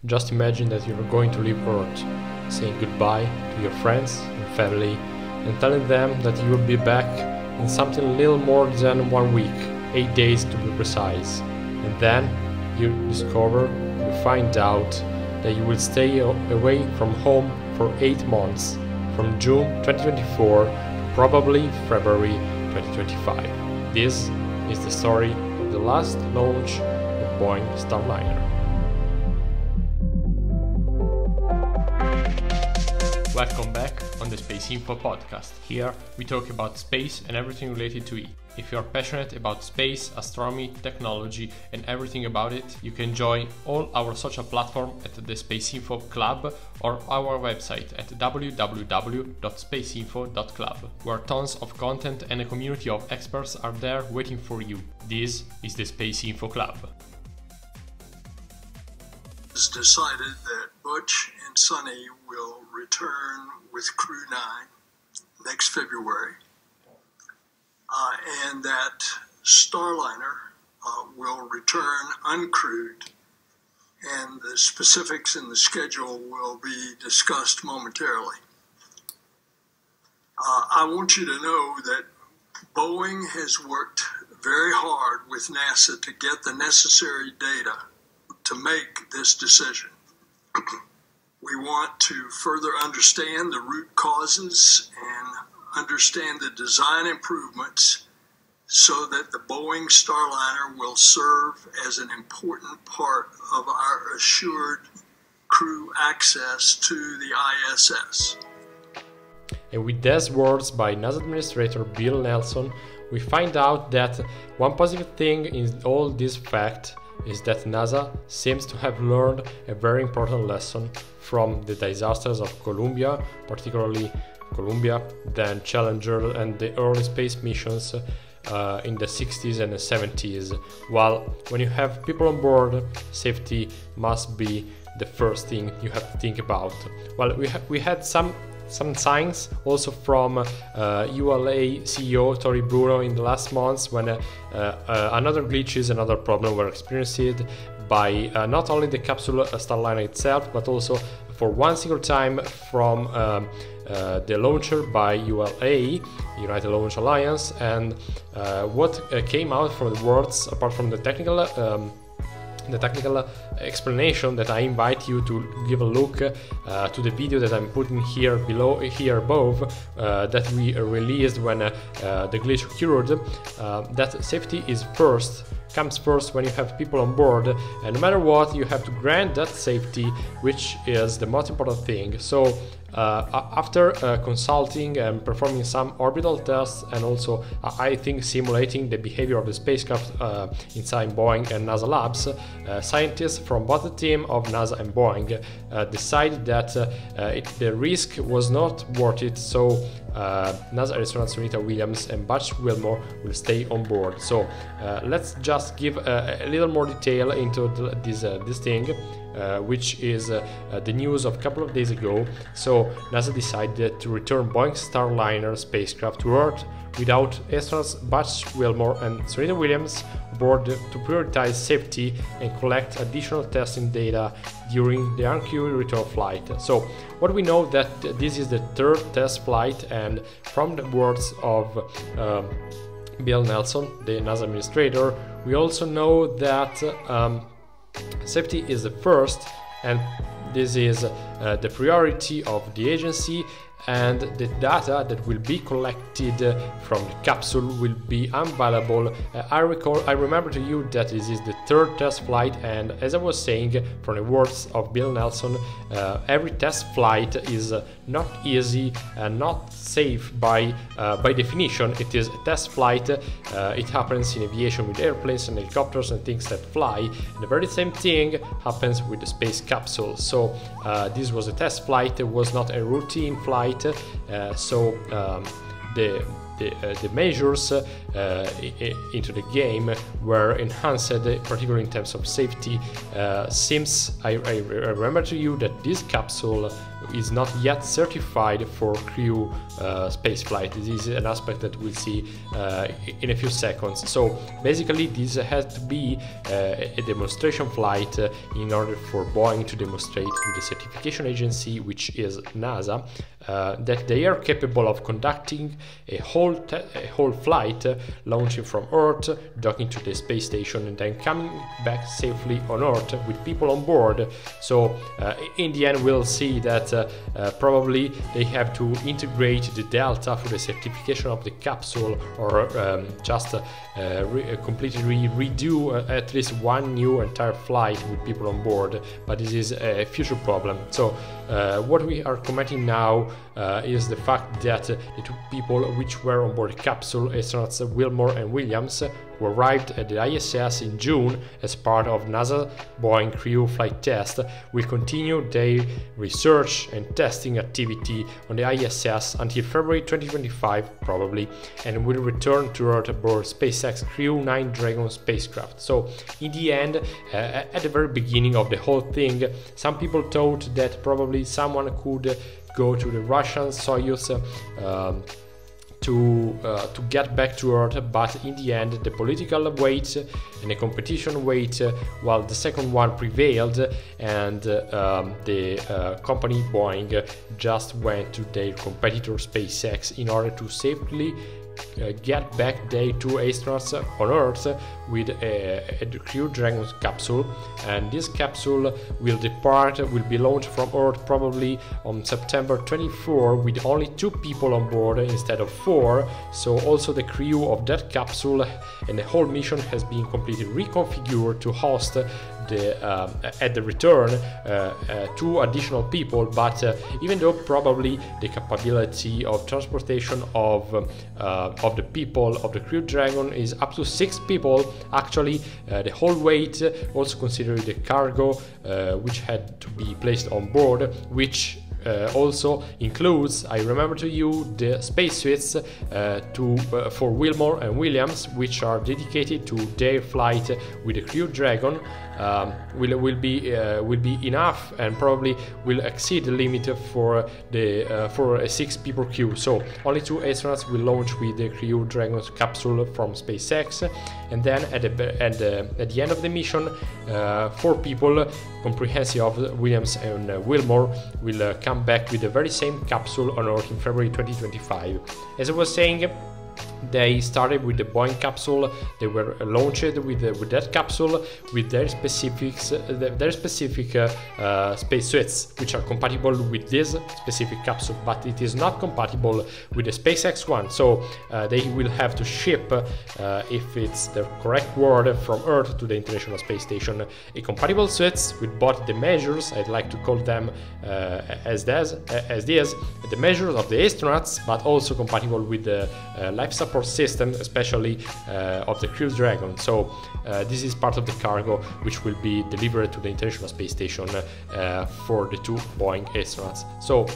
Just imagine that you're going to leave Earth, saying goodbye to your friends and family and telling them that you will be back in something little more than 1 week, 8 days to be precise. And then you find out that you will stay away from home for 8 months, from June 2024 to probably February 2025. This is the story of the last launch of Boeing Starliner. Welcome back on the Space Info podcast. Here we talk about space and everything related to it. If you are passionate about space, astronomy, technology and everything about it, you can join all our social platforms at the Space Info Club or our website at www.spaceinfo.club, where tons of content and a community of experts are there waiting for you. This is the Space Info Club. It's decided that Butch and Sonny will return with Crew 9 next February, and that Starliner will return uncrewed, and the specifics in the schedule will be discussed momentarily. I want you to know that Boeing has worked very hard with NASA to get the necessary data to make this decision. We want to further understand the root causes and understand the design improvements so that the Boeing Starliner will serve as an important part of our assured crew access to the ISS. And with these words by NASA Administrator Bill Nelson, we find out that one positive thing in all this fact is that NASA seems to have learned a very important lesson from the disasters of Columbia, particularly Columbia, then Challenger and the early space missions in the 60s and the 70s. While when you have people on board, safety must be the first thing you have to think about. Well, we had some signs also from ULA CEO Tori Bruno in the last months when another glitches, another problem were experienced by not only the capsule Starliner itself, but also for one single time from the launcher by ULA, United Launch Alliance, and what came out from the words, apart from the technical explanation, that I invite you to give a look to the video that I'm putting here above, that we released when the glitch occurred, that safety comes first when you have people on board, and no matter what, you have to grant that safety, which is the most important thing. So after consulting and performing some orbital tests, and also I think simulating the behavior of the spacecraft inside Boeing and NASA labs, scientists from both the team of NASA and Boeing decided that the risk was not worth it, so NASA astronaut Sunita Williams and Butch Wilmore will stay on board. So let's just give a little more detail into this thing, which is the news of a couple of days ago. So NASA decided to return Boeing Starliner spacecraft to Earth without astronauts Butch Wilmore and Sunita Williams aboard to prioritize safety and collect additional testing data during the uncrewed return flight. So what we know that this is the third test flight, and from the words of Bill Nelson, the NASA administrator, we also know that safety is the first, and this is the priority of the agency, and the data that will be collected from the capsule will be unavailable. I remember to you that this is the third test flight, and as I was saying, from the words of Bill Nelson, every test flight is not easy and not safe by definition. It is a test flight. It happens in aviation with airplanes and helicopters and things that fly, and the very same thing happens with the space capsule. So this was a test flight, it was not a routine flight. The the measures into the game were enhanced, particularly in terms of safety. Since I remember to you that this capsule is not yet certified for crew spaceflight. This is an aspect that we'll see in a few seconds. So basically this has to be a demonstration flight in order for Boeing to demonstrate to the certification agency, which is NASA, that they are capable of conducting a whole flight, launching from Earth, docking to the space station, and then coming back safely on Earth with people on board. So in the end we'll see that probably they have to integrate the delta for the certification of the capsule, or just completely redo at least one new entire flight with people on board, but this is a future problem. So what we are commenting now is the fact that the two people which were on board the capsule, astronauts Wilmore and Williams, who arrived at the ISS in June as part of NASA Boeing crew flight test, will continue their research and testing activity on the ISS until February 2025 probably, and will return to Earth aboard SpaceX Crew 9 Dragon spacecraft. So in the end, at the very beginning of the whole thing, some people thought that probably someone could go to the Russian Soyuz to get back to Earth, but in the end the political weight and the competition weight, while the second one prevailed, and the company Boeing just went to their competitor SpaceX in order to safely get back their two astronauts on Earth with a Crew Dragon capsule. And this capsule will be launched from Earth probably on September 24 with only 2 people on board instead of 4. So also the crew of that capsule and the whole mission has been completely reconfigured to host at the return 2 additional people, but even though probably the capability of transportation of the people of the Crew Dragon is up to 6 people, actually the whole weight, also considering the cargo which had to be placed on board, which also includes, I remember to you, the spacesuits for Wilmore and Williams, which are dedicated to their flight with the Crew Dragon, will be enough and probably will exceed the limit for a 6 people crew. So only 2 astronauts will launch with the Crew Dragon capsule from SpaceX, and then at the end of the mission, 4 people, comprehensive of Williams and Wilmore, will come back with the very same capsule on Earth in February 2025. As I was saying, they started with the Boeing capsule. They were launched with that capsule with their specific spacesuits, which are compatible with this specific capsule, but it is not compatible with the SpaceX one. So they will have to ship, if it's the correct word, from Earth to the International Space Station, a compatible suits with both the measures, I'd like to call them as this, the measures of the astronauts, but also compatible with the life support system, especially of the Crew Dragon. So this is part of the cargo which will be delivered to the International Space Station for the 2 Boeing astronauts. So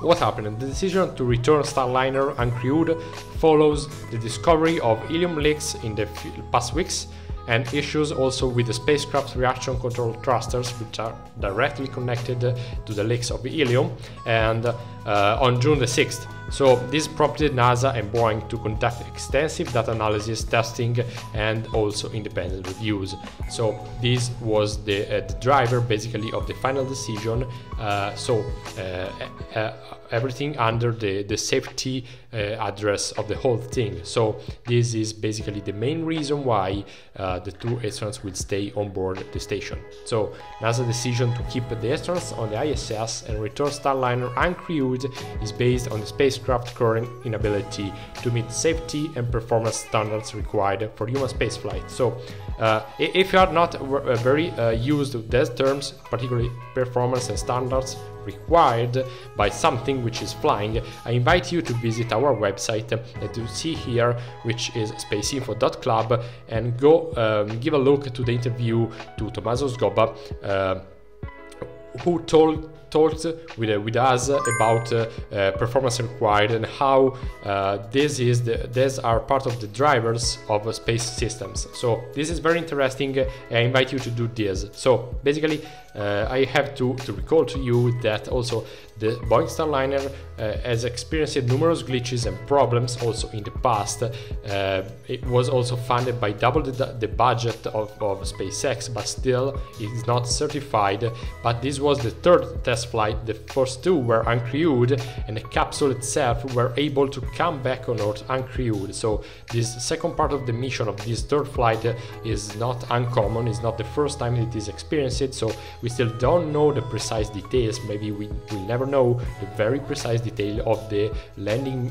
what happened? The decision to return Starliner uncrewed follows the discovery of helium leaks in the past weeks, and issues also with the spacecraft's reaction control thrusters, which are directly connected to the leaks of helium, and on June the 6th. So this prompted NASA and Boeing to conduct extensive data analysis, testing, and also independent reviews. So this was the driver basically of the final decision. Everything under the safety address of the whole thing. So this is basically the main reason why the 2 astronauts will stay on board the station. So NASA's decision to keep the astronauts on the ISS and return Starliner uncrewed is based on the spacecraft's current inability to meet safety and performance standards required for human spaceflight. So if you are not very used to these terms, particularly performance and standards required by something which is flying, I invite you to visit our website that you see here, which is spaceinfo.club, and go give a look to the interview to Tommaso Sgobba, who talked with us about performance required and how these are part of the drivers of space systems. So this is very interesting. I invite you to do this. So basically I have to recall to you that also the Boeing Starliner has experienced numerous glitches and problems also in the past. It was also funded by double the budget of SpaceX, but still it is not certified. But this was the third test flight. The first two were uncrewed, and the capsule itself were able to come back on Earth uncrewed. So this second part of the mission of this third flight is not uncommon. It's not the first time it is experienced. So we still don't know the precise details. Maybe we will never know the very precise detail of the landing,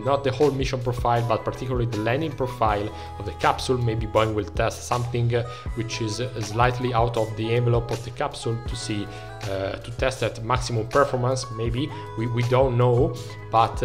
not the whole mission profile, but particularly the landing profile of the capsule. Maybe Boeing will test something which is slightly out of the envelope of the capsule to see, to test at maximum performance. Maybe we don't know, but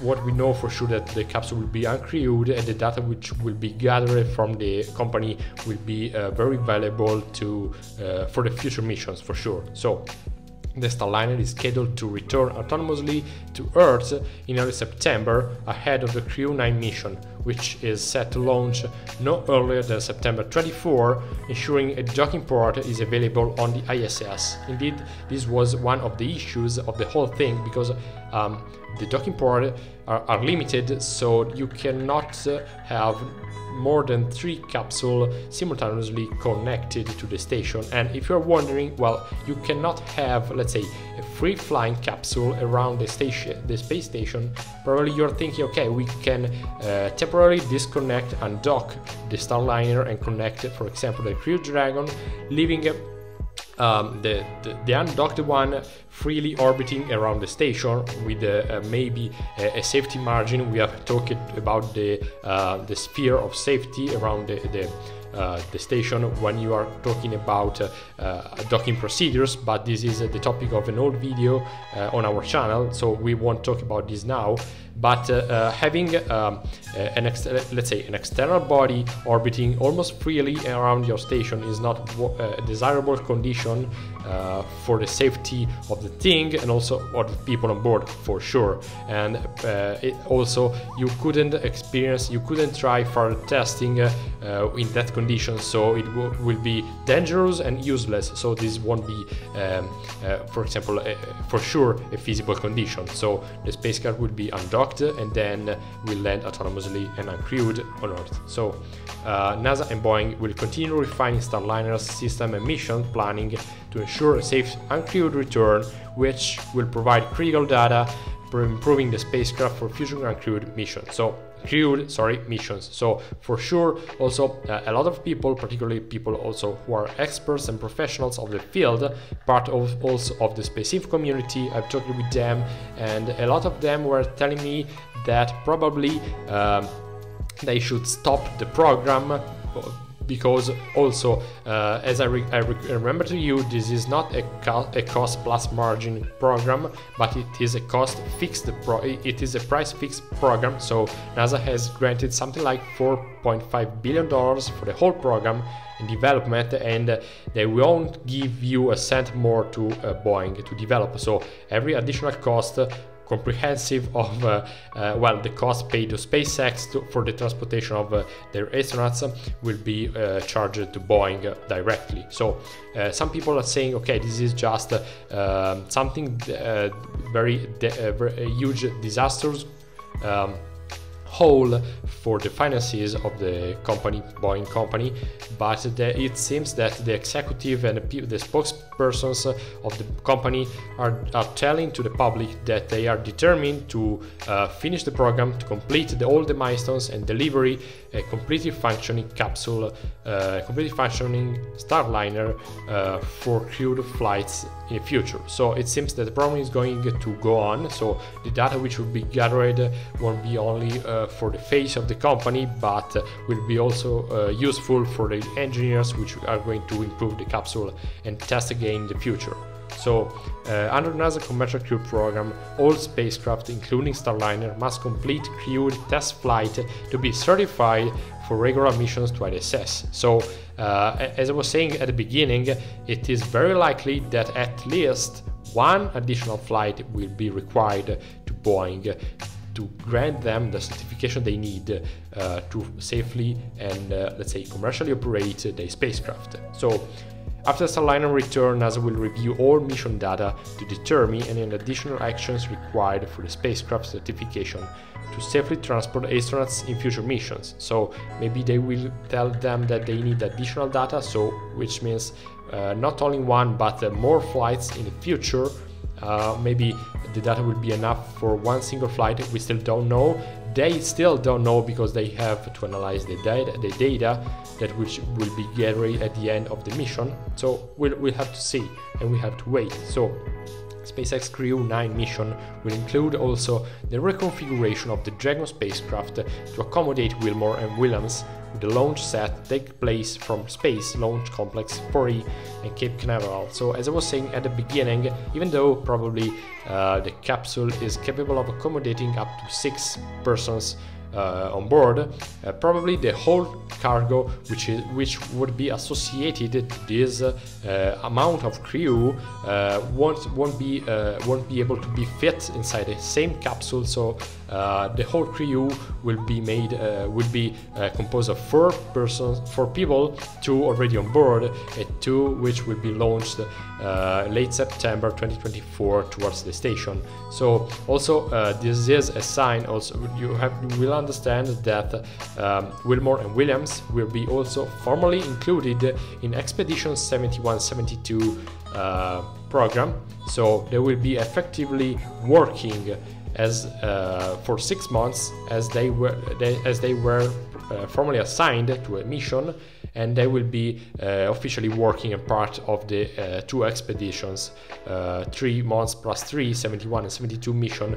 what we know for sure that the capsule will be uncrewed, and the data which will be gathered from the company will be very valuable to for the future missions for sure. So the Starliner is scheduled to return autonomously to Earth in early September, ahead of the Crew 9 mission, which is set to launch no earlier than September 24, ensuring a docking port is available on the ISS. Indeed, this was one of the issues of the whole thing, because the docking ports are limited, so you cannot have more than 3 capsules simultaneously connected to the station. And if you're wondering, well, you cannot have, let's say, a free-flying capsule around the station, the space station. Probably you're thinking, okay, we can temporarily disconnect and dock the Starliner and connect, for example, the Crew Dragon, leaving the undocked one freely orbiting around the station with maybe a safety margin. We have talked about the sphere of safety around the station when you are talking about docking procedures, but this is the topic of an old video on our channel, so we won't talk about this now. But having let's say an external body orbiting almost freely around your station is not a desirable condition for the safety of the thing and also of the people on board for sure. And also you couldn't try further testing in that condition, so it will be dangerous and useless. So this won't be for example for sure a feasible condition. So the spacecraft will be undocked and then will land autonomously and uncrewed on Earth. So NASA and Boeing will continue refining Starliner's system and mission planning to ensure a safe uncrewed return, which will provide critical data for improving the spacecraft for future uncrewed missions. Missions. So for sure, also a lot of people, particularly people also who are experts and professionals of the field, part of also of the space info community, I've talked with them, and a lot of them were telling me that probably they should stop the program, because also as I remember to you, this is not a cost plus margin program, but it is a it is a price fixed program. So NASA has granted something like $4.5 billion for the whole program in development, and they won't give you a cent more to Boeing to develop. So every additional cost comprehensive of the cost paid to SpaceX for the transportation of their astronauts will be charged to Boeing directly. So some people are saying, okay, this is just something very huge disasters hole for the finances of the company, Boeing company, but it seems that the executive and the spokespersons of the company are telling to the public that they are determined to finish the program, to complete all the milestones and delivery a completely functioning capsule, completely functioning Starliner for crewed flights in the future. So it seems that the program is going to go on, so the data which will be gathered won't be only for the face of the company, but will be also useful for the engineers which are going to improve the capsule and test again in the future. So, under NASA commercial crew program, all spacecraft, including Starliner, must complete crewed test flight to be certified for regular missions to ISS. So, as I was saying at the beginning, it is very likely that at least one additional flight will be required to Boeing to grant them the certification they need to safely and let's say commercially operate the spacecraft. So after Starliner return, NASA will review all mission data to determine any additional actions required for the spacecraft certification to safely transport astronauts in future missions. So maybe they will tell them that they need additional data, so which means not only one but more flights in the future. Maybe the data will be enough for one single flight. We still don't know. They still don't know because they have to analyze the data that which will be gathered at the end of the mission. So we'll have to see and we have to wait. So SpaceX Crew 9 mission will include also the reconfiguration of the Dragon spacecraft to accommodate Wilmore and Williams, with the launch set take place from Space Launch Complex 4E and Cape Canaveral. So as I was saying at the beginning, even though probably the capsule is capable of accommodating up to 6 persons on board, probably the whole cargo which would be associated to this amount of crew won't be able to be fit inside the same capsule. So the whole crew will be composed of 4 people, 2 already on board and 2 which will be launched late September 2024 towards the station. So also this is a sign. Also you will understand that Wilmore and Williams will be also formally included in Expedition 71-72 program. So they will be effectively working as for 6 months as they were formally assigned to a mission, and they will be officially working as part of the 2 expeditions, 3 months plus 3, 71 and 72 mission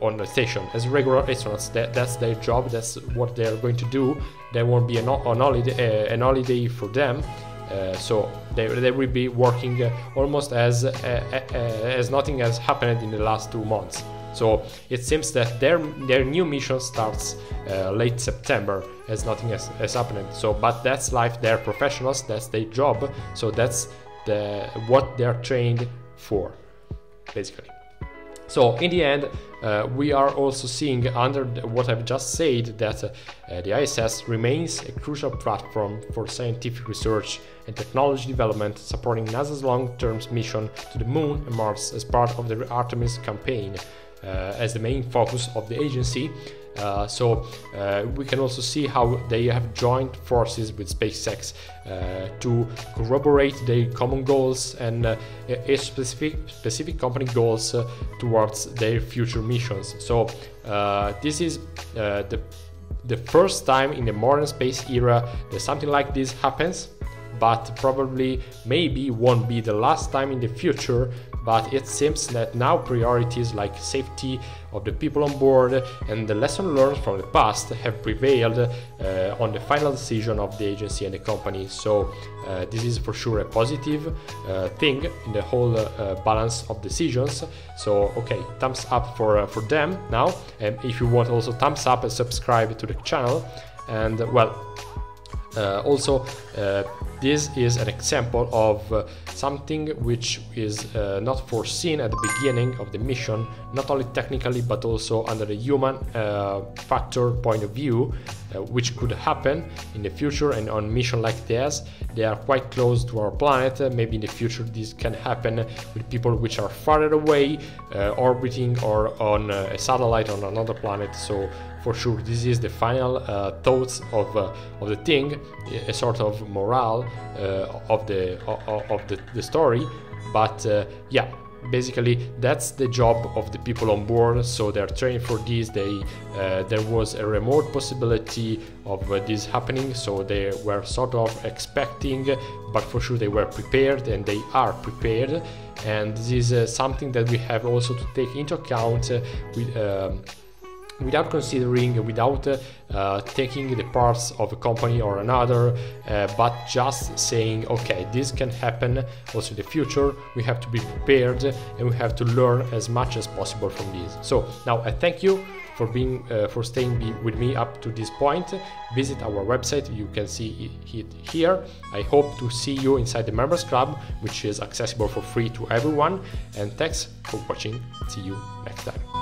on the station as regular astronauts. That's their job, that's what they are going to do. There won't be an holiday for them. So they will be working almost as nothing has happened in the last 2 months. So it seems that their new mission starts late September, as nothing has happened. So, but that's life. They're professionals. That's their job. So that's what they're trained for, basically. So in the end, we are also seeing under what I've just said that the ISS remains a crucial platform for scientific research and technology development, supporting NASA's long-term mission to the Moon and Mars as part of the Artemis campaign. As the main focus of the agency. So we can also see how they have joined forces with SpaceX to corroborate their common goals and specific company goals towards their future missions. So this is the first time in the modern space era that something like this happens, but probably maybe won't be the last time in the future. But it seems that now priorities like safety of the people on board and the lesson learned from the past have prevailed on the final decision of the agency and the company. So this is for sure a positive thing in the whole balance of decisions. So okay, thumbs up for them now. And if you want, also thumbs up and subscribe to the channel. And well, also this is an example of something which is not foreseen at the beginning of the mission, not only technically but also under the human factor point of view, which could happen in the future. And on mission like this, they are quite close to our planet. Maybe in the future this can happen with people which are farther away, orbiting or on a satellite on another planet. So for sure this is the final thoughts of the thing, a sort of morale of the story. But yeah, basically that's the job of the people on board. So they're trained for this. There was a remote possibility of this happening, so they were sort of expecting, but for sure they were prepared, and they are prepared. And this is something that we have also to take into account without considering, without taking the parts of a company or another, but just saying, okay, this can happen also in the future. We have to be prepared and we have to learn as much as possible from this. So now I thank you for staying with me up to this point. Visit our website, you can see it here. I hope to see you inside the Members Club, which is accessible for free to everyone. And thanks for watching. See you next time.